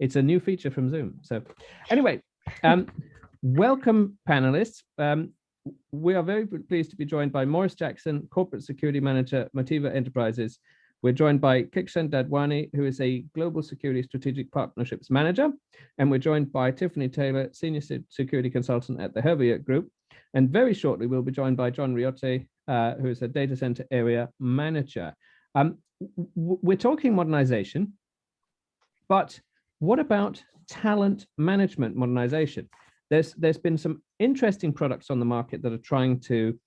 It's a new feature from Zoom. So anyway, welcome panelists. We are very pleased to be joined by Maurice Jackson, Corporate Security Manager, Motiva Enterprises. We're joined by Kehkashan Dadwani, who is a Global Security Strategic Partnerships Manager. And we're joined by Tiffany Taylor, Senior Security Consultant at the Hervier Group. And very shortly, we'll be joined by John Riotte, who is a Data Center Area Manager. We're talking modernization, but what about talent management modernization? There's been some interesting products on the market that are trying to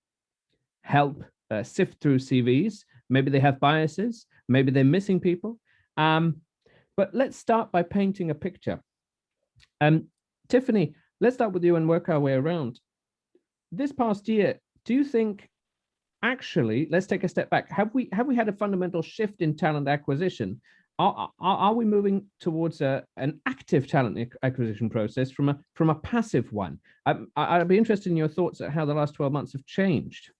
help sift through CVs. Maybe they have biases, maybe they're missing people. But let's start by painting a picture. Tiffany, let's start with you and work our way around. This past year, do you think, actually, let's take a step back. Have we had a fundamental shift in talent acquisition? Are we moving towards an active talent acquisition process from a passive one? I'd be interested in your thoughts at how the last 12 months have changed.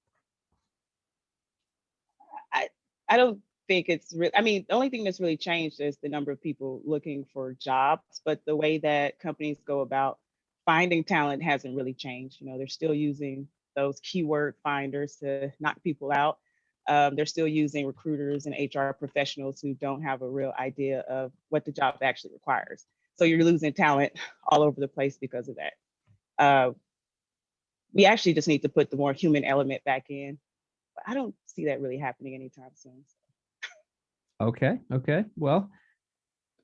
I don't think it's really, I mean, the only thing that's really changed is the number of people looking for jobs, but the way that companies go about finding talent hasn't really changed. You know, they're still using those keyword finders to knock people out. They're still using recruiters and HR professionals who don't have a real idea of what the job actually requires. So you're losing talent all over the place because of that. We actually just need to put the more human element back in, but I don't see that really happening anytime soon. Okay. Well,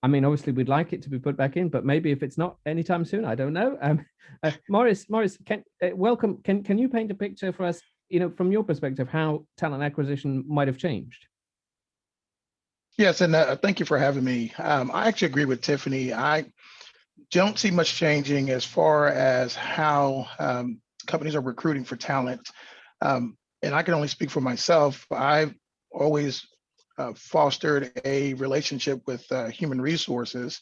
I mean, obviously we'd like it to be put back in, but maybe if it's not anytime soon, I don't know. Maurice, welcome. Can you paint a picture for us, you know, from your perspective, how talent acquisition might have changed? Yes, and thank you for having me. I actually agree with Tiffany. I don't see much changing as far as how companies are recruiting for talent. And I can only speak for myself. I've always fostered a relationship with human resources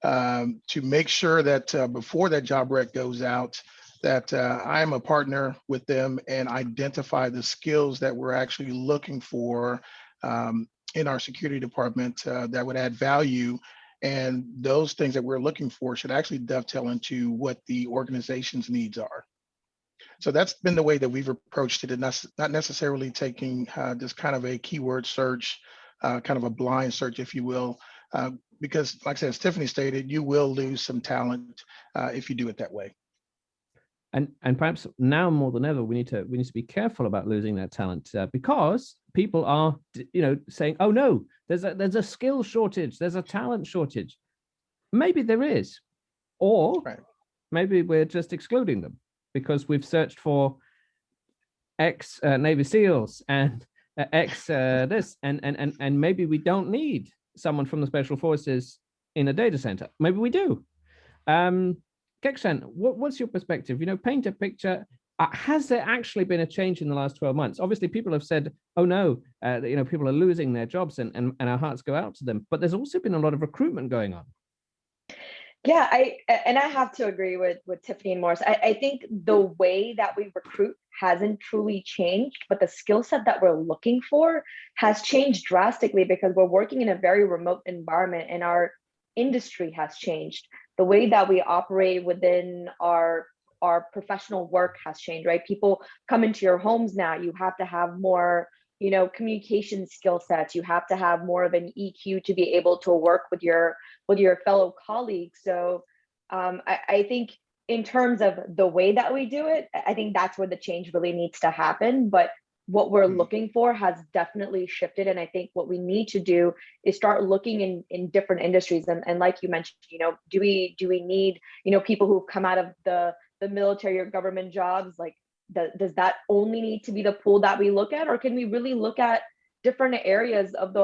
to make sure that before that job rec goes out, that I am a partner with them and identify the skills that we're actually looking for in our security department that would add value. And those things that we're looking for should actually dovetail into what the organization's needs are. So that's been the way that we've approached it, and that's not necessarily taking just kind of a keyword search, kind of a blind search, if you will, because like I said, as Tiffany stated, you will lose some talent if you do it that way. And perhaps now more than ever, we need to be careful about losing that talent because people are, you know, saying, "Oh no, there's a skill shortage, there's a talent shortage." Maybe there is, or maybe we're just excluding them because we've searched for ex Navy SEALs and ex this, and maybe we don't need someone from the Special Forces in a data center. Maybe we do. Kehkashan, what's your perspective? You know, paint a picture. Has there actually been a change in the last 12 months? Obviously, people have said, "Oh no, you know, people are losing their jobs," and our hearts go out to them. But there's also been a lot of recruitment going on. Yeah, I have to agree with Tiffany and Maurice. I think the way that we recruit hasn't truly changed, but the skill set that we're looking for has changed drastically because we're working in a very remote environment and our industry has changed. The way that we operate within our professional work has changed, right? People come into your homes now. You have to have more, you know, communication skill sets. You have to have more of an EQ to be able to work with your fellow colleagues. So I think in terms of the way that we do it, I think that's where the change really needs to happen. But what we're looking for has definitely shifted. And I think what we need to do is start looking in different industries. And like you mentioned, you know, do we need, you know, people who've come out of the military or government jobs? Like, does that only need to be the pool that we look at, or can we really look at different areas of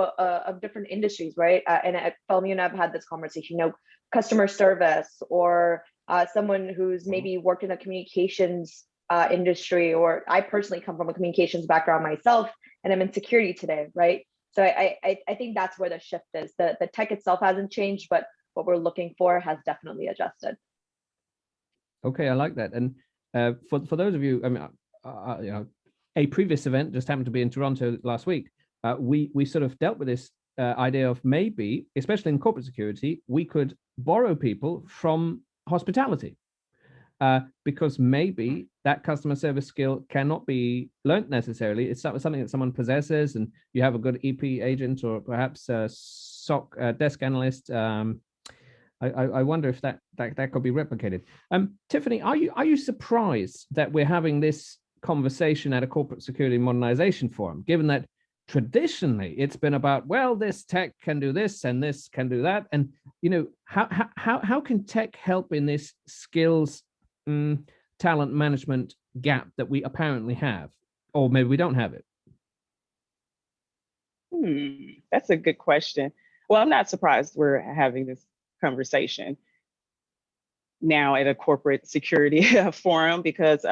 different industries, right? And Felmy and I've had this conversation, you know, customer service, or someone who's maybe worked in the communications industry, or I personally come from a communications background myself, and I'm in security today, right? So I think that's where the shift is. The tech itself hasn't changed, but what we're looking for has definitely adjusted. Okay, I like that. And for those of you, I mean, you know, a previous event just happened to be in Toronto last week. We sort of dealt with this idea of maybe, especially in corporate security, we could borrow people from hospitality. Because maybe that customer service skill cannot be learned necessarily. It's something that someone possesses, and you have a good EP agent or perhaps a SOC desk analyst. I wonder if that could be replicated. Tiffany, are you surprised that we're having this conversation at a corporate security modernization forum, given that traditionally it's been about, well, this tech can do this and this can do that, and how can tech help in this skills talent management gap that we apparently have, or maybe we don't have it? That's a good question. Well, I'm not surprised we're having this conversation now at a corporate security forum, because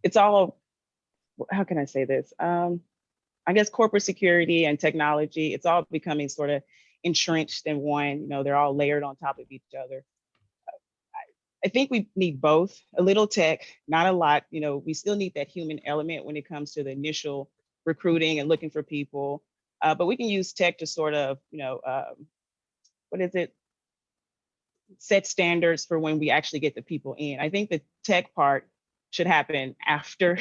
it's all, how can I say this? I guess corporate security and technology, it's all becoming sort of entrenched in one, they're all layered on top of each other. I think we need both, a little tech, not a lot. We still need that human element when it comes to the initial recruiting and looking for people. But we can use tech to sort of, set standards for when we actually get the people in. I think the tech part should happen after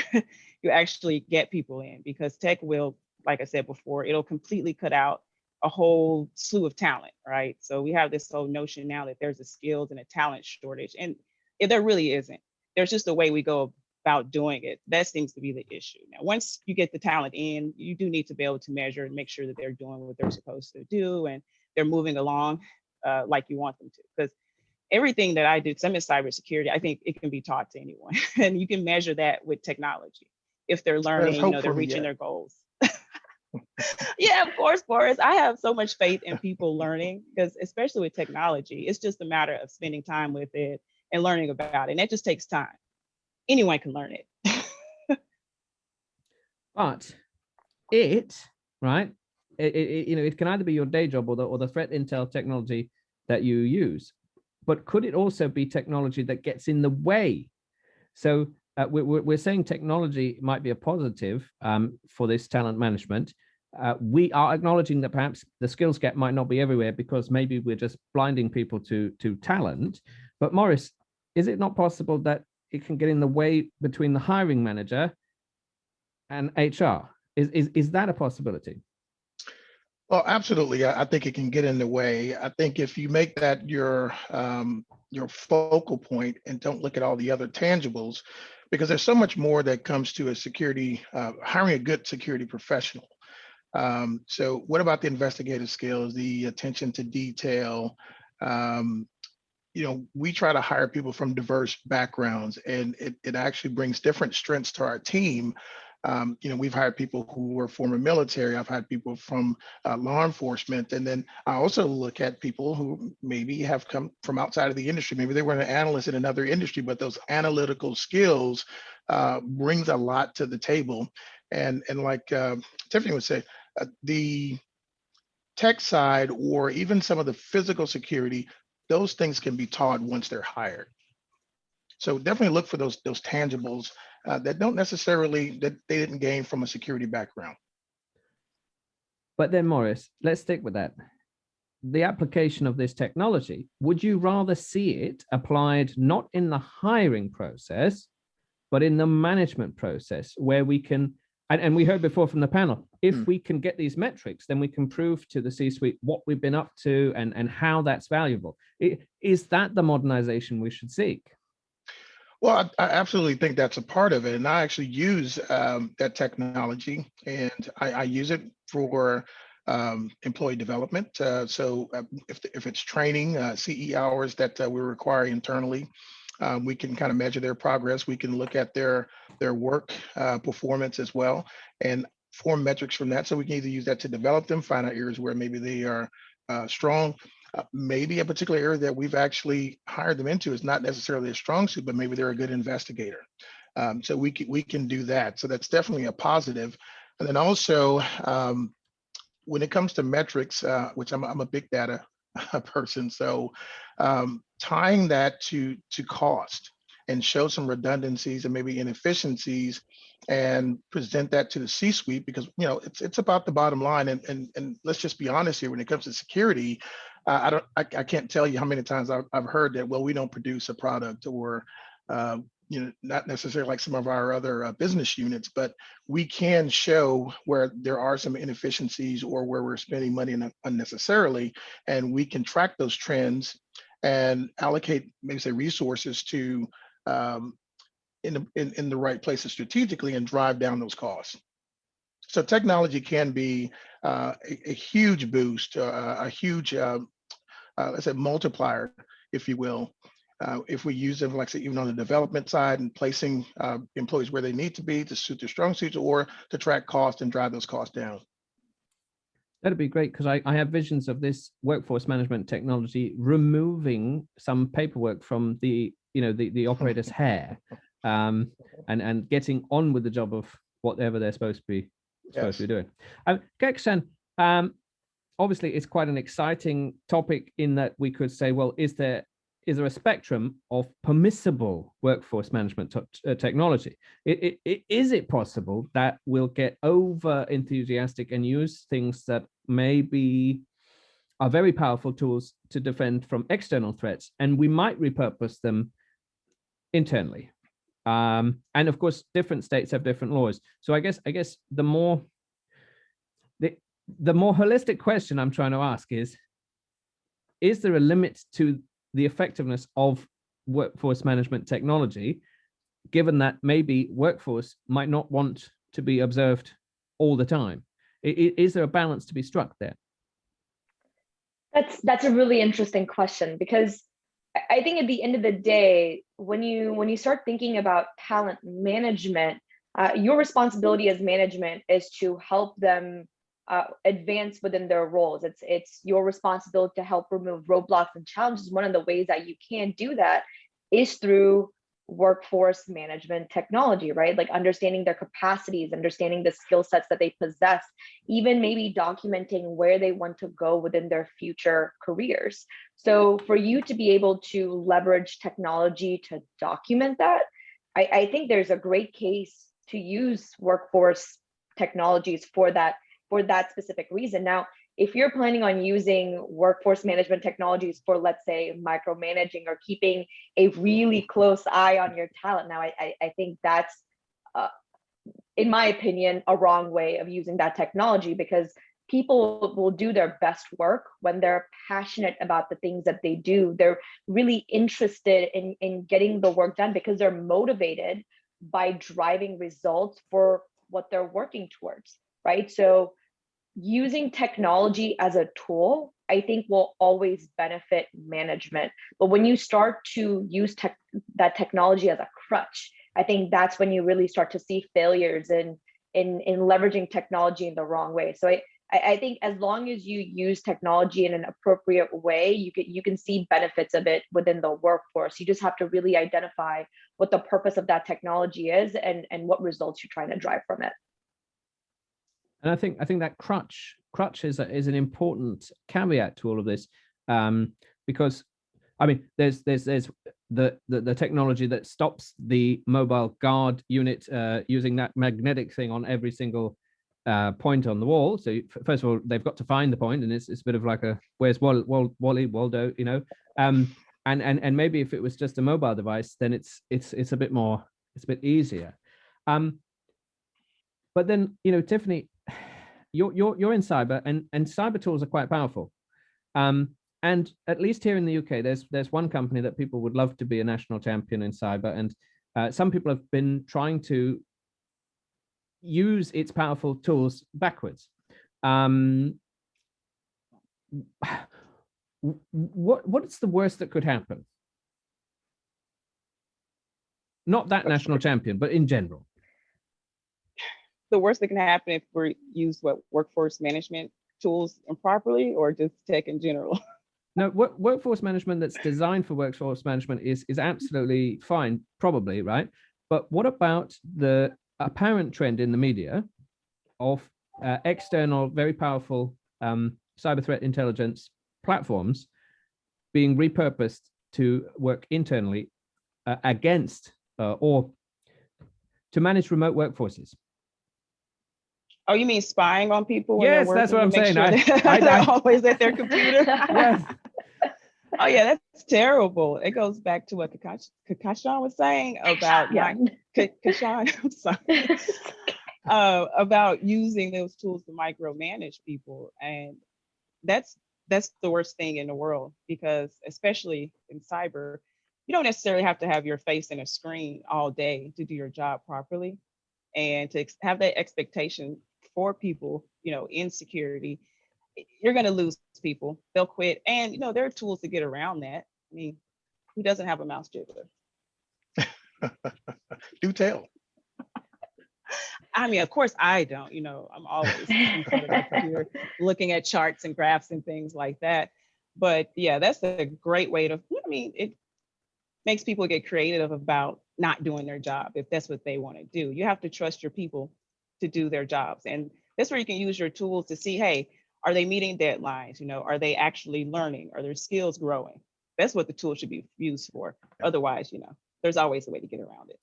you actually get people in, because tech will, like I said before, it'll completely cut out a whole slew of talent, right? So we have this whole notion now that there's a skills and a talent shortage, and there really isn't. There's just a way we go about doing it. That seems to be the issue. Now, once you get the talent in, you do need to be able to measure and make sure that they're doing what they're supposed to do and they're moving along like you want them to. Because everything that I do, some in cybersecurity, I think it can be taught to anyone, and you can measure that with technology. If they're learning, they're reaching their goals. Yeah, of course, Boris. I have so much faith in people learning, because especially with technology, it's just a matter of spending time with it and learning about it. And that just takes time. Anyone can learn it. But right, it can either be your day job or the threat intel technology that you use. But could it also be technology that gets in the way? So we're saying technology might be a positive for this talent management. We are acknowledging that perhaps the skills gap might not be everywhere, because maybe we're just blinding people to talent. But Morris, is it not possible that it can get in the way between the hiring manager and HR? Is that a possibility? Well, absolutely. I think it can get in the way. I think if you make that your focal point and don't look at all the other tangibles, because there's so much more that comes to a security, hiring a good security professional. So what about the investigative skills, the attention to detail? We try to hire people from diverse backgrounds, and it actually brings different strengths to our team. We've hired people who were former military. I've had people from law enforcement. And then I also look at people who maybe have come from outside of the industry. Maybe they were an analyst in another industry, but those analytical skills brings a lot to the table. And like Tiffany would say, the tech side, or even some of the physical security, those things can be taught once they're hired. So definitely look for those tangibles that don't necessarily, that they didn't gain from a security background. But then, Morris, let's stick with that. The application of this technology, would you rather see it applied not in the hiring process, but in the management process, where we can, and we heard before from the panel, if we can get these metrics, then we can prove to the C-suite what we've been up to and how that's valuable. Is that the modernization we should seek? Well, I absolutely think that's a part of it. And I actually use that technology, and I use it for employee development. So if it's training, CE hours that we require internally, we can kind of measure their progress. We can look at their work performance as well, and form metrics from that. So we can either use that to develop them, find out areas where maybe they are strong. Maybe a particular area that we've actually hired them into is not necessarily a strong suit, but maybe they're a good investigator. So we can do that. So that's definitely a positive. And then also, when it comes to metrics, which I'm a big data person, so tying that to cost. and show some redundancies and maybe inefficiencies and present that to the C-suite, because it's about the bottom line. And let's just be honest here, when it comes to security, I can't tell you how many times I've heard that, well, we don't produce a product, or not necessarily like some of our other business units, but we can show where there are some inefficiencies or where we're spending money unnecessarily, and we can track those trends and allocate, maybe say, resources to in the right places strategically and drive down those costs. So technology can be a huge boost, a huge, let's say, multiplier, if you will, if we use them, like I say, even on the development side and placing employees where they need to be to suit their strong suits, or to track cost and drive those costs down. That'd be great, because I have visions of this workforce management technology removing some paperwork from the operator's hair, and getting on with the job of whatever they're supposed to be doing. Kehkashan, obviously it's quite an exciting topic, in that we could say, well, is there a spectrum of permissible workforce management technology? Is it possible that we'll get over enthusiastic and use things that maybe are very powerful tools to defend from external threats, and we might repurpose them internally? And of course, different states have different laws. So I guess the more holistic question I'm trying to ask is there a limit to the effectiveness of workforce management technology, given that maybe workforce might not want to be observed all the time? Is there a balance to be struck there? That's a really interesting question, because I think at the end of the day, when you start thinking about talent management, your responsibility as management is to help them advance within their roles. It's your responsibility to help remove roadblocks and challenges. One of the ways that you can do that is through workforce management technology, right? Like understanding their capacities, understanding the skill sets that they possess, even maybe documenting where they want to go within their future careers. So for you to be able to leverage technology to document that, I think there's a great case to use workforce technologies for that specific reason. Now, if you're planning on using workforce management technologies for, let's say, micromanaging or keeping a really close eye on your talent, now I think that's, in my opinion, a wrong way of using that technology, because people will do their best work when they're passionate about the things that they do. They're really interested in getting the work done because they're motivated by driving results for what they're working towards, right? So using technology as a tool, I think, will always benefit management. But when you start to use that technology as a crutch, I think that's when you really start to see failures in leveraging technology in the wrong way. So I think as long as you use technology in an appropriate way, you can see benefits of it within the workforce. You just have to really identify what the purpose of that technology is and what results you're trying to drive from it. And I think that crutch is an important caveat to all of this, because I mean, there's the technology that stops the mobile guard unit using that magnetic thing on every single point on the wall. So first of all, they've got to find the point, and it's a bit of like a where's Waldo, you know. And maybe if it was just a mobile device, then it's a bit easier. But then, you know, Tiffany, you're in cyber, and cyber tools are quite powerful. And at least here in the UK, there's one company that people would love to be a national champion in cyber, and some people have been trying to use its powerful tools backwards. What's the worst that could happen? Not that national champion, but in general. The worst that can happen if we use workforce management tools improperly, or just tech in general? No, workforce management that's designed for workforce management is absolutely fine, probably, right? But what about the apparent trend in the media of external, very powerful cyber threat intelligence platforms being repurposed to work internally against or to manage remote workforces? Oh, you mean spying on people when they're Yes, working? that's what I'm saying. They're always at their computer. Yes. Oh yeah, that's terrible. It goes back to what Kehkashan was saying about Kehkashan, I'm sorry, about using those tools to micromanage people, and that's the worst thing in the world, because especially in cyber, you don't necessarily have to have your face in a screen all day to do your job properly, and to have that expectation for people, in security, you're going to lose people. They'll quit. And, there are tools to get around that. I mean, who doesn't have a mouse jiggler? Do tell. I mean, of course I don't, I'm always in front of my computer looking at charts and graphs and things like that. But yeah, that's a great way to, it makes people get creative about not doing their job if that's what they want to do. You have to trust your people to do their jobs. And that's where you can use your tools to see, hey, are they meeting deadlines? Are they actually learning? Are their skills growing? That's what the tool should be used for. Otherwise, there's always a way to get around it.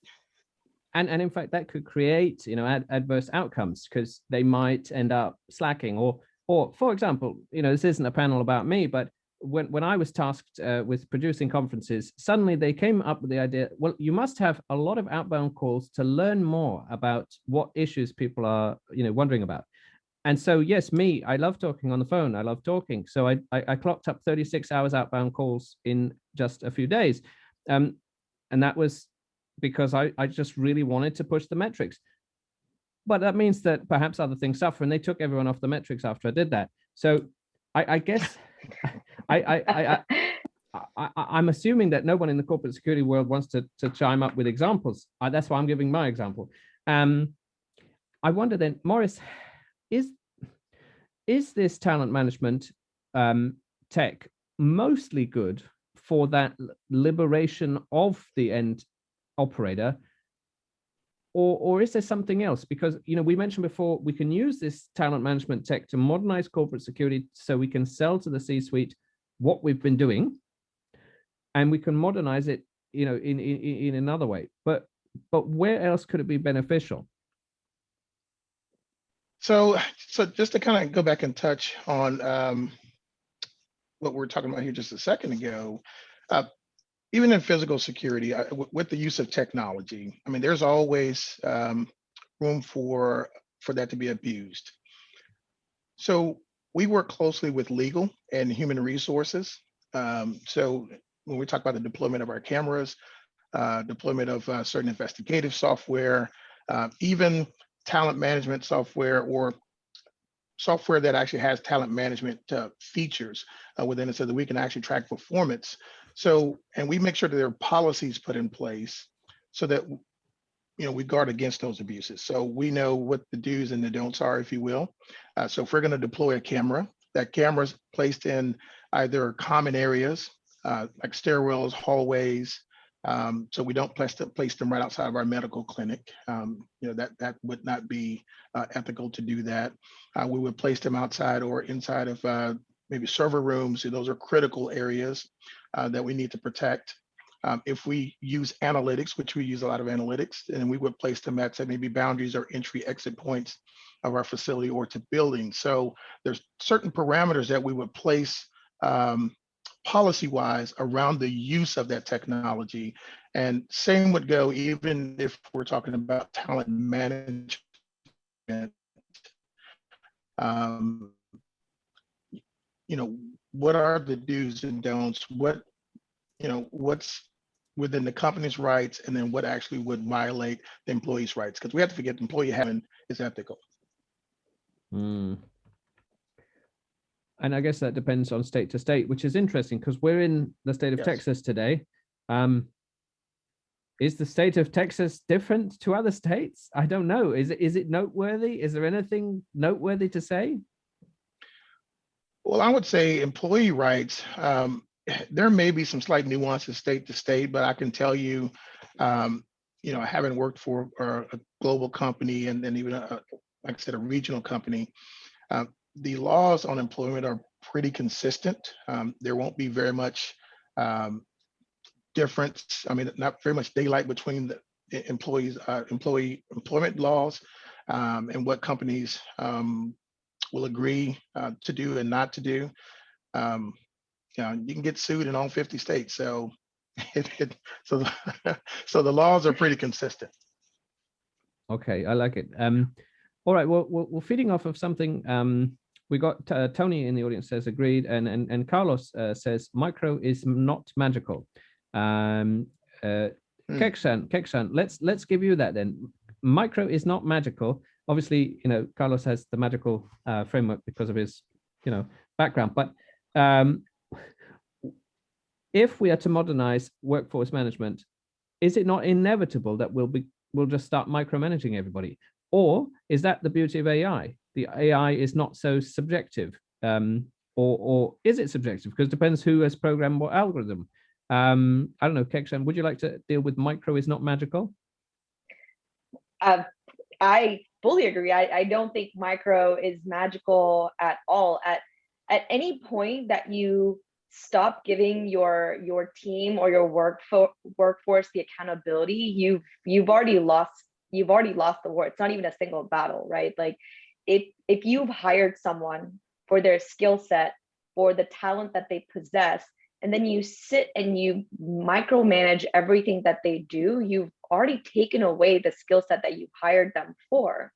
And in fact, that could create, adverse outcomes, because they might end up slacking, or for example, this isn't a panel about me, but when I was tasked with producing conferences, suddenly they came up with the idea, well, you must have a lot of outbound calls to learn more about what issues people are, wondering about. And so, yes, I love talking on the phone. I love talking. So I clocked up 36 hours outbound calls in just a few days. And that was because I just really wanted to push the metrics. But that means that perhaps other things suffer, and they took everyone off the metrics after I did that. So I guess I'm assuming that no one in the corporate security world wants to chime up with examples. That's why I'm giving my example. I wonder then, Maurice, is this talent management tech mostly good for that liberation of the end operator, or is there something else? Because we mentioned before, we can use this talent management tech to modernize corporate security, so we can sell to the C-suite what we've been doing, and we can modernize it in another way. But where else could it be beneficial? So just to kind of go back and touch on what we were talking about here just a second ago, even in physical security, with the use of technology, there's always room for that to be abused. So we work closely with legal and human resources. So when we talk about the deployment of our cameras, deployment of certain investigative software, even talent management software, or software that actually has talent management features within it, so that we can actually track performance. So, and we make sure that there are policies put in place so that we guard against those abuses. So we know what the do's and the don'ts are, if you will. So if we're going to deploy a camera, that camera is placed in either common areas like stairwells, hallways. So we don't place them right outside of our medical clinic. That would not be ethical to do that. We would place them outside or inside of maybe server rooms. So those are critical areas that we need to protect. If we use analytics, which we use a lot of analytics, and we would place them at, say, maybe boundaries or entry exit points of our facility or to buildings. So there's certain parameters that we would place policy-wise around the use of that technology. And same would go even if we're talking about talent management. What are the do's and don'ts? What's within the company's rights, and then what actually would violate the employee's rights? Because we have to forget, employee having is ethical. And I guess that depends on state to state, which is interesting, because we're in the state of Texas today. Is the state of Texas different to other states? I don't know. Is it noteworthy? Is there anything noteworthy to say? Well, I would say employee rights, there may be some slight nuances state to state, but I can tell you, having worked for a global company and then even like I said, a regional company, the laws on employment are pretty consistent. There won't be very much difference. I mean, not very much daylight between the employment laws and what companies will agree to do and not to do. You can get sued in all 50 states. So, so, so the laws are pretty consistent. Okay, I like it. All right, well, we're feeding off of something. We got Tony in the audience says agreed, and Carlos says micro is not magical. Kehkashan, let's give you that then. Micro is not magical. Obviously, Carlos has the magical framework because of his, background. But if we are to modernize workforce management, is it not inevitable that we'll just start micromanaging everybody? Or is that the beauty of AI? The AI is not so subjective, or is it subjective? Because it depends who has programmed what algorithm. I don't know, Kehkashan, would you like to deal with micro is not magical? I fully agree. I don't think micro is magical at all. At any point that you stop giving your team or your workforce the accountability, you've already lost the war. It's not even a single battle, right? Like if you've hired someone for their skill set, for the talent that they possess, and then you sit and you micromanage everything that they do, you've already taken away the skill set that you've hired them for.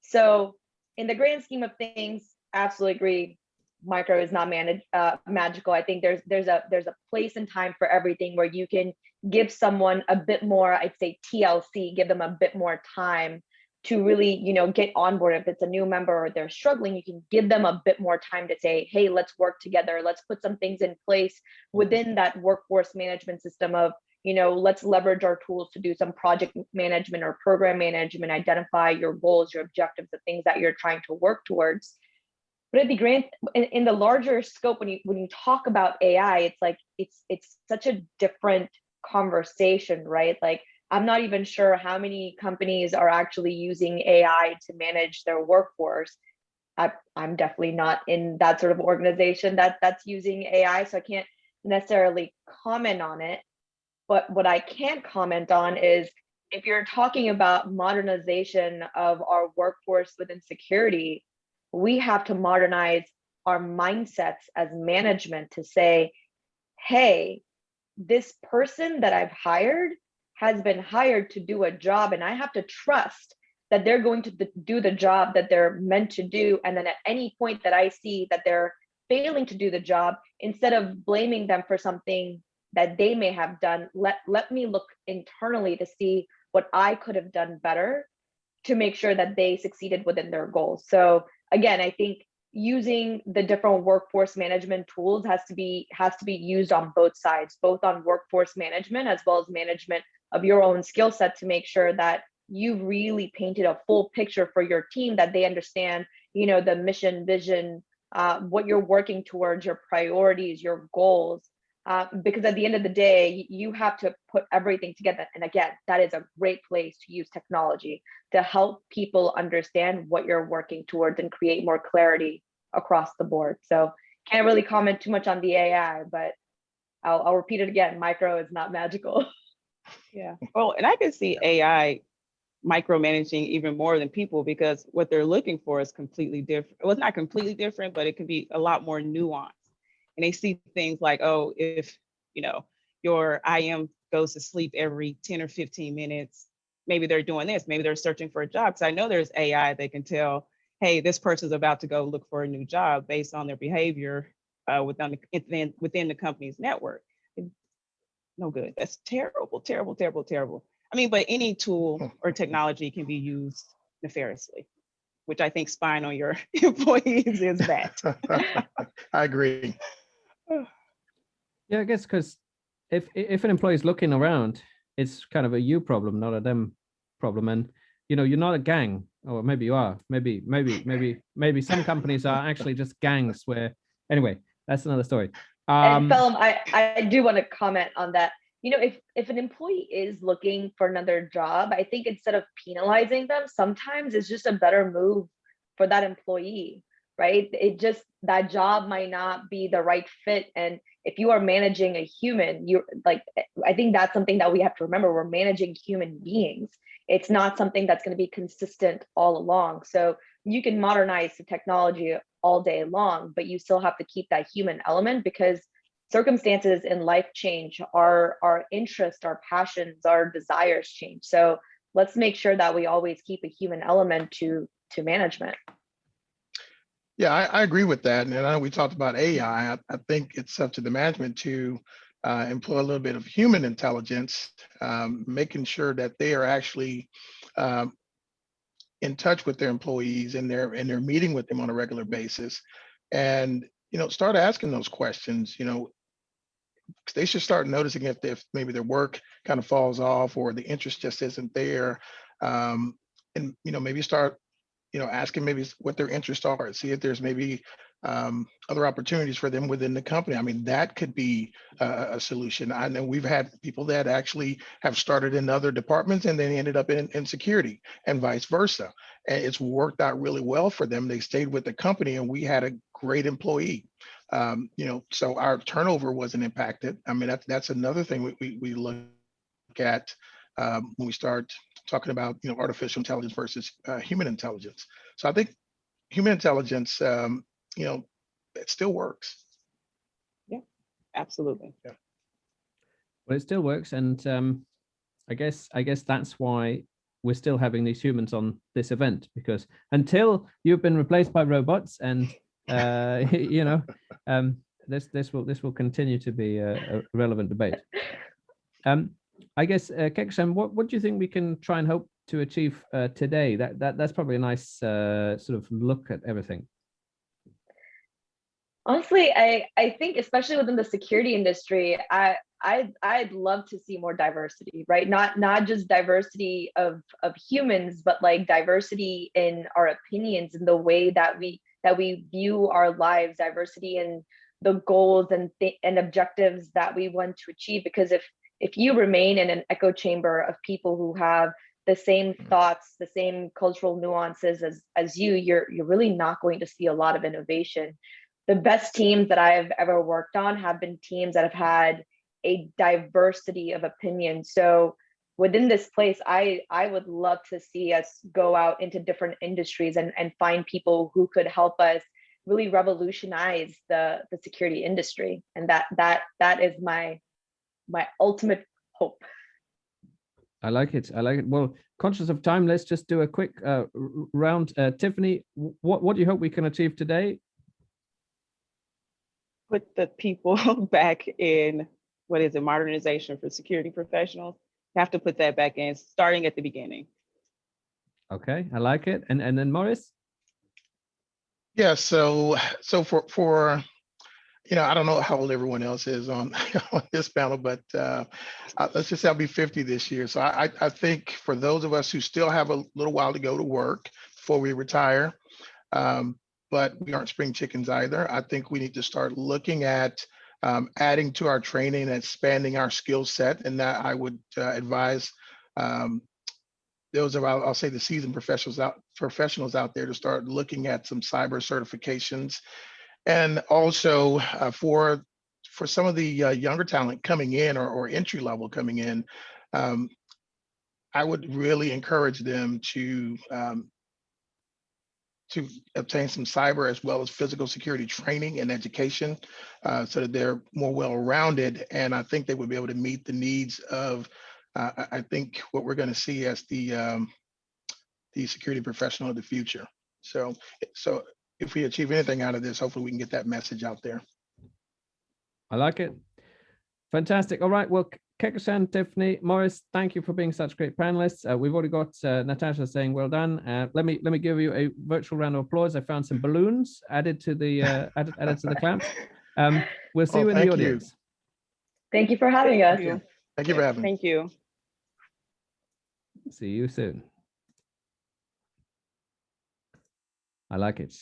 So in the grand scheme of things, absolutely agree. Micro is not magical. I think there's a place and time for everything where you can give someone a bit more, I'd say TLC, give them a bit more time to really, get on board. If it's a new member or they're struggling, you can give them a bit more time to say, hey, let's work together. Let's put some things in place within that workforce management system of, let's leverage our tools to do some project management or program management, identify your goals, your objectives, the things that you're trying to work towards. But in the larger scope, when you talk about AI, it's like it's such a different conversation, right? Like I'm not even sure how many companies are actually using AI to manage their workforce. I'm definitely not in that sort of organization that's using AI, so I can't necessarily comment on it. But what I can comment on is if you're talking about modernization of our workforce within security, we have to modernize our mindsets as management to say, hey, this person that I've hired has been hired to do a job, and I have to trust that they're going to do the job that they're meant to do. And then at any point that I see that they're failing to do the job, instead of blaming them for something that they may have done, let me look internally to see what I could have done better to make sure that they succeeded within their goals. So again, I think using the different workforce management tools has to be used on both sides, both on workforce management as well as management of your own skill set, to make sure that you've really painted a full picture for your team, that they understand, the mission, vision, what you're working towards, your priorities, your goals. Because at the end of the day, you have to put everything together. And again, that is a great place to use technology to help people understand what you're working towards and create more clarity across the board. So can't really comment too much on the AI, but I'll repeat it again. Micro is not magical. Yeah. Well, and I can see AI micromanaging even more than people, because what they're looking for is completely different. Well, it's not completely different, but it can be a lot more nuanced. And they see things like, oh, if your IM goes to sleep every 10 or 15 minutes, maybe they're doing this, maybe they're searching for a job. Because I know there's AI that can tell, hey, this person's about to go look for a new job based on their behavior within the company's network. No good. That's terrible, terrible, terrible, terrible. I mean, but any tool or technology can be used nefariously, which I think spying on your employees is that. I agree. Yeah, I guess because if an employee is looking around, it's kind of a you problem, not a them problem. And you're not a gang, or maybe you are. Maybe some companies are actually just gangs where. Anyway, that's another story. And Phelim, I do want to comment on that. If an employee is looking for another job, I think instead of penalizing them, sometimes it's just a better move for that employee. right? It just, that job might not be the right fit. And if you are managing a human, you're like, I think that's something that we have to remember. We're managing human beings. It's not something that's going to be consistent all along. So you can modernize the technology all day long, but you still have to keep that human element, because circumstances in life change, our interests, our passions, our desires change. So let's make sure that we always keep a human element to management. Yeah, I agree with that. And I know we talked about AI. I think it's up to the management to employ a little bit of human intelligence, making sure that they are actually um, in touch with their employees, and they're meeting with them on a regular basis, and start asking those questions. They should start noticing if maybe their work kind of falls off or the interest just isn't there, and maybe start asking maybe what their interests are, and see if there's maybe other opportunities for them within the company. I mean, that could be a solution. I know we've had people that actually have started in other departments and then ended up in security, and vice versa. And it's worked out really well for them. They stayed with the company, and we had a great employee. So our turnover wasn't impacted. I mean, that's another thing we look at when we start talking about artificial intelligence versus human intelligence. So I think human intelligence, it still works. Yeah, absolutely. Yeah. Well, it still works, and I guess that's why we're still having these humans on this event, because until you've been replaced by robots, and this will continue to be a relevant debate. I guess, Kehkashan, what do you think we can try and hope to achieve today? That's probably a nice sort of look at everything. Honestly, I think especially within the security industry, I'd love to see more diversity, right? Not just diversity of humans, but like diversity in our opinions and the way that we view our lives, diversity in the goals and objectives that we want to achieve. Because if you remain in an echo chamber of people who have the same thoughts, the same cultural nuances as you're really not going to see a lot of innovation. The best teams that I've ever worked on have been teams that have had a diversity of opinions. So within this place, I would love to see us go out into different industries and find people who could help us really revolutionize the security industry. And that is my ultimate hope. I like it. Well, conscious of time, let's just do a quick round. Tiffany, what do you hope we can achieve today? Put the people back in, what is it, modernization for security professionals. You have to put that back in, starting at the beginning. Okay, I like it. And then Morris? Yeah, so for I don't know how old everyone else is on on this panel, but let's just say I'll be 50 this year. So I think for those of us who still have a little while to go to work before we retire, but we aren't spring chickens either, I think we need to start looking at adding to our training and expanding our skill set. And that I would advise those of, I'll say, the seasoned professionals out there to start looking at some cyber certifications. And also for some of the younger talent coming in, or entry level coming in, I would really encourage them to obtain some cyber as well as physical security training and education, so that they're more well-rounded. And I think they would be able to meet the needs of, I think, what we're going to see as the security professional of the future. So if we achieve anything out of this, hopefully we can get that message out there. I like it. Fantastic. All right. Well, Kehkashan, Tiffany, Morris, thank you for being such great panelists. We've already got Natasha saying well done. Let me give you a virtual round of applause. I found some balloons added to the added to the clamps. We'll see you in the audience. Thank you for having us. Thank you for having me. Thank you. See you soon. I like it.